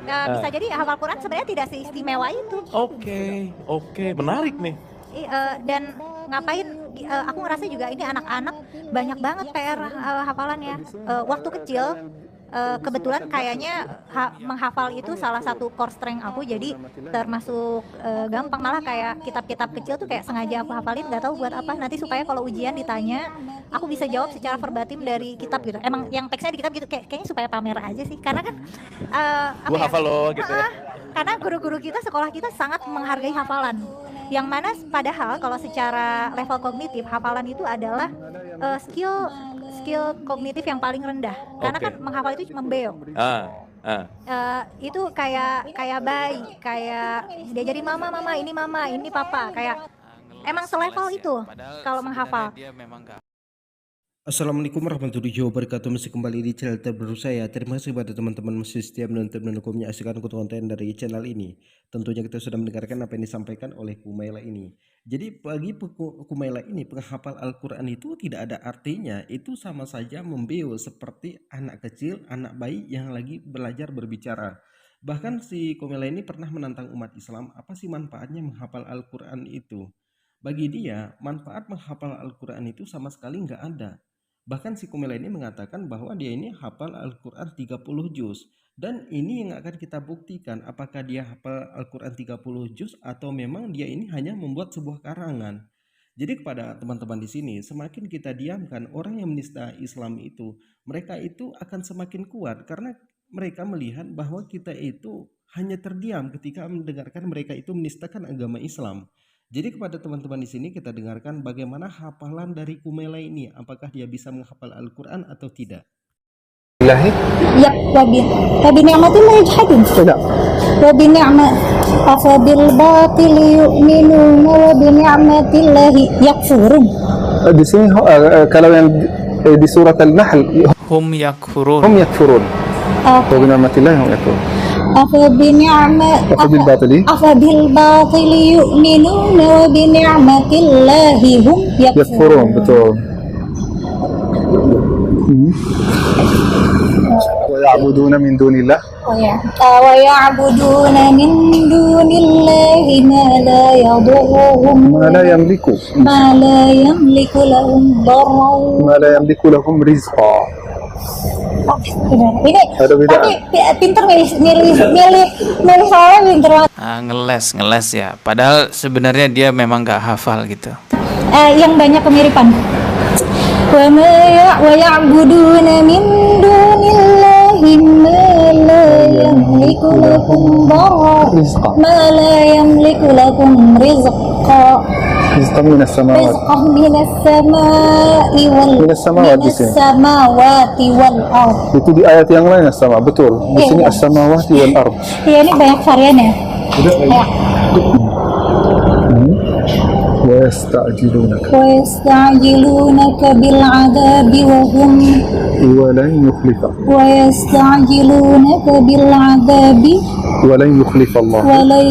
Bisa Ah. jadi hafal Quran sebenarnya tidak seistimewa itu. Oke, menarik nih. Dan ngapain, aku ngerasa juga ini anak-anak banyak banget PR hafalannya. Waktu kecil kebetulan kayaknya menghafal itu salah satu core strength aku, jadi termasuk gampang. Malah kayak kitab-kitab kecil tuh kayak sengaja aku hafalin, nggak tahu buat apa, nanti supaya kalau ujian ditanya aku bisa jawab secara verbatim dari kitab gitu. Emang yang teksnya di kitab gitu, kayaknya supaya pamer aja sih, karena kan apa Gua ya, hafal loh gitu ya. karena guru-guru kita, sekolah kita sangat menghargai hafalan, yang mana padahal kalau secara level kognitif hafalan itu adalah skill skill kognitif yang paling rendah, karena Oke. kan menghafal itu cuma membeok. Ah. Itu kayak kayak bayi, kayak diajarin mama mama ini papa, kayak emang selevel itu kalau menghafal. Assalamualaikum warahmatullahi wabarakatuh. Masih kembali di channel terbaru saya. Terima kasih kepada teman-teman masih setia menonton dan menyaksikan konten dari channel ini. Tentunya kita sudah mendengarkan apa yang disampaikan oleh Kumaila ini. Jadi bagi Kumaila ini, penghafal Al-Quran itu tidak ada artinya. Itu sama saja membeo seperti anak kecil, anak bayi yang lagi belajar berbicara. Bahkan si Kumaila ini pernah menantang umat Islam, apa sih manfaatnya menghafal Al-Quran itu? Bagi dia, manfaat menghafal Al-Quran itu sama sekali nggak ada. Bahkan si Kumela ini mengatakan bahwa dia ini hafal Al-Quran 30 juz. Dan ini yang akan kita buktikan apakah dia hafal Al-Quran 30 juz atau memang dia ini hanya membuat sebuah karangan. Jadi kepada teman-teman di sini, semakin kita diamkan orang yang menista Islam itu, mereka itu akan semakin kuat karena mereka melihat bahwa kita itu hanya terdiam ketika mendengarkan mereka itu menistakan agama Islam. Jadi kepada teman-teman di sini kita dengarkan bagaimana hafalan dari Kumela ini, apakah dia bisa menghafal Al-Quran atau tidak. Ilahi? Ya, wabi ni'matillah yajhadun. Tidak. Wabi ni'mat afabil batil yu'minuna wabi ni'matillahi yakfurun. Di sini kalau yang di surat Al-Nahl hum yakfurun. Wabi ni'matillahi hum yakfurun. Afabil batil yu'minuna wabi ni'matillahi hum yakfurun. Betul. ويعبدون من دون الله ويعبدون من دون الله ما لا يضرهم ما لا يملك لهم ضرا ما لا يملك لهم رزقا. Ini tapi pinter milih soalnya pinter banget. Ngeles ya. Padahal sebenarnya dia memang nggak hafal gitu. Yang banyak kemiripan. Wa ya'buduna min dunillahi ma la yamliku lakum darra ma la yamliku lakum rizqa. رزقا من السماوات والأرض. Itu di ayat yang lain sama, betul. Di sini as-samawati wal ard. Ya, ini banyak varian ya. ويستعجلونك بالعذاب وهم ولن يخلف ويستعجلونك بالعذاب ولن يخلف الله ولن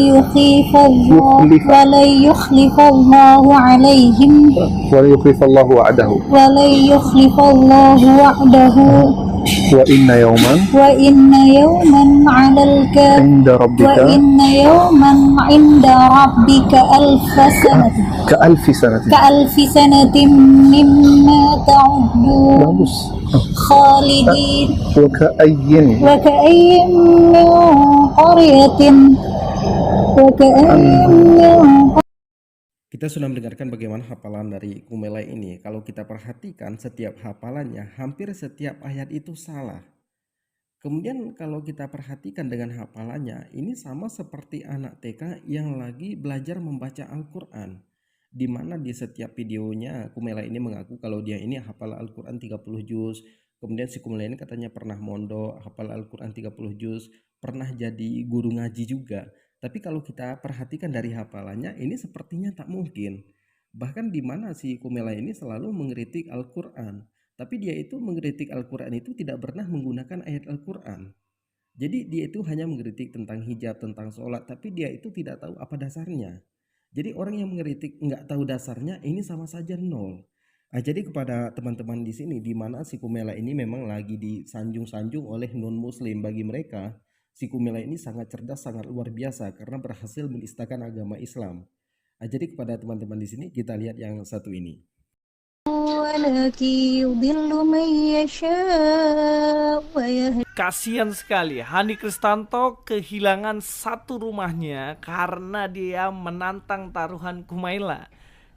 يخلف الله عليهم ولن يخلف الله وعده وإن يوما على عند ربك وإن يوما عند ربك كألف سنة مما تعدون خالدين وكأي من قرية Kita sudah mendengarkan bagaimana hafalan dari Kumela ini. Kalau kita perhatikan setiap hafalannya, hampir setiap ayat itu salah. Kemudian kalau kita perhatikan dengan hafalannya, ini sama seperti anak TK yang lagi belajar membaca Al-Quran. Di mana di setiap videonya Kumela ini mengaku kalau dia ini hafal Al-Quran 30 juz. Kemudian si Kumela ini katanya pernah mondok, hafal Al-Quran 30 juz, pernah jadi guru ngaji juga. Tapi kalau kita perhatikan dari hafalannya, ini sepertinya tak mungkin. Bahkan di mana si Kumela ini selalu mengkritik Al-Quran. Tapi dia itu mengkritik Al-Quran itu tidak pernah menggunakan ayat Al-Quran. Jadi dia itu hanya mengkritik tentang hijab, tentang sholat, tapi dia itu tidak tahu apa dasarnya. Jadi orang yang mengkritik nggak tahu dasarnya, ini sama saja nol. Jadi kepada teman-teman di sini, di mana si Kumela ini memang lagi disanjung-sanjung oleh non-muslim, bagi mereka si Kumela ini sangat cerdas, sangat luar biasa karena berhasil menistakan agama Islam. Jadi kepada teman-teman di sini kita lihat yang satu ini. Kasian sekali, Hani Kristanto kehilangan satu rumahnya karena dia menantang taruhan Kumaila.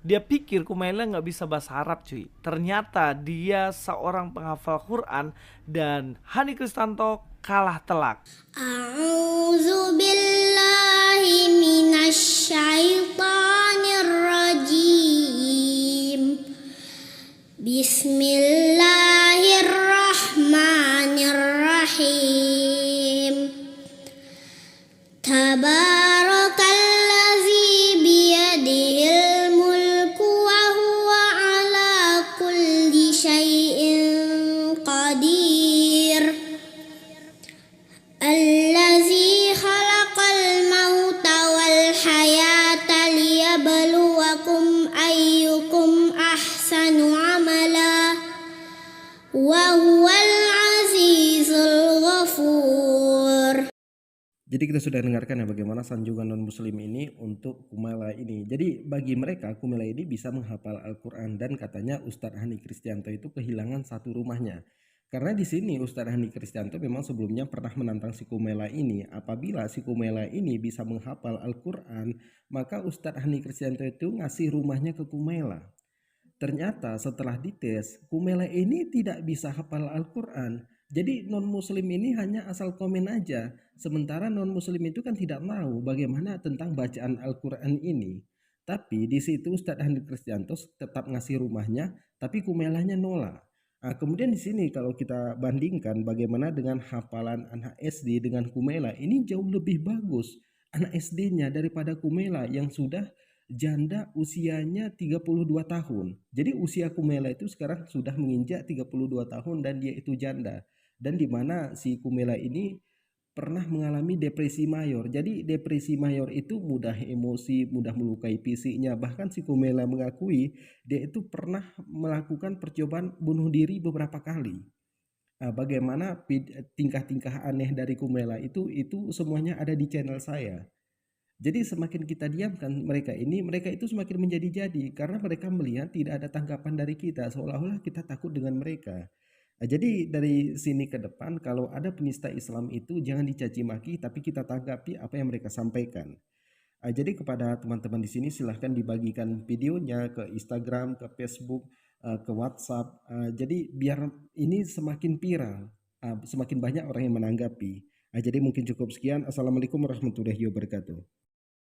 Dia pikir Kumaila nggak bisa bahasa Arab cuy. Ternyata dia seorang penghafal Quran dan Hani Kristanto kalah telak. A'udzu billahi minasy syaithanir rajim. Bismillahirrahmanirrahim. Tabarakallazi biyadihil mulku wa huwa ala kulli syai'in qadir. Allazi khalaqal mauta wal hayata liyabluwakum ayyukum ahsanu amala wa huwal azizul ghafur. Jadi kita sudah dengarkan ya bagaimana sanjungan non-muslim ini untuk Kumela ini. Jadi bagi mereka Kumela ini bisa menghafal Al-Quran dan katanya Ustadz Hani Kristianto itu kehilangan satu rumahnya. Karena di sini Ustadz Hani Kristianto memang sebelumnya pernah menantang si Kumela ini. Apabila si Kumela ini bisa menghafal Al-Quran, maka Ustadz Hani Kristianto itu ngasih rumahnya ke Kumela. Ternyata setelah dites, Kumela ini tidak bisa hafal Al-Quran. Jadi non-muslim ini hanya asal komen aja. Sementara non-muslim itu kan tidak tahu bagaimana tentang bacaan Al-Quran ini. Tapi di situ Ustadz Hani Kristianto tetap ngasih rumahnya, tapi Kumelanya nolak. Nah, kemudian di sini kalau kita bandingkan bagaimana dengan hafalan anak SD dengan Kumela, ini jauh lebih bagus anak SD-nya daripada Kumela yang sudah janda usianya 32 tahun. Jadi usia Kumela itu sekarang sudah menginjak 32 tahun dan dia itu janda. Dan di mana si Kumela ini pernah mengalami depresi mayor. Jadi depresi mayor itu mudah emosi, mudah melukai fisiknya. Bahkan si Kumela mengakui dia itu pernah melakukan percobaan bunuh diri beberapa kali. Nah, bagaimana tingkah-tingkah aneh dari Kumela itu semuanya ada di channel saya. Jadi semakin kita diamkan mereka itu semakin menjadi-jadi karena mereka melihat tidak ada tanggapan dari kita, seolah-olah kita takut dengan mereka. Nah, jadi dari sini ke depan kalau ada penista Islam itu jangan dicaci maki, tapi kita tanggapi apa yang mereka sampaikan. Jadi kepada teman-teman di sini silahkan dibagikan videonya ke Instagram, ke Facebook, ke WhatsApp. Jadi biar ini semakin viral, semakin banyak orang yang menanggapi. Jadi mungkin cukup sekian. Assalamualaikum warahmatullahi wabarakatuh.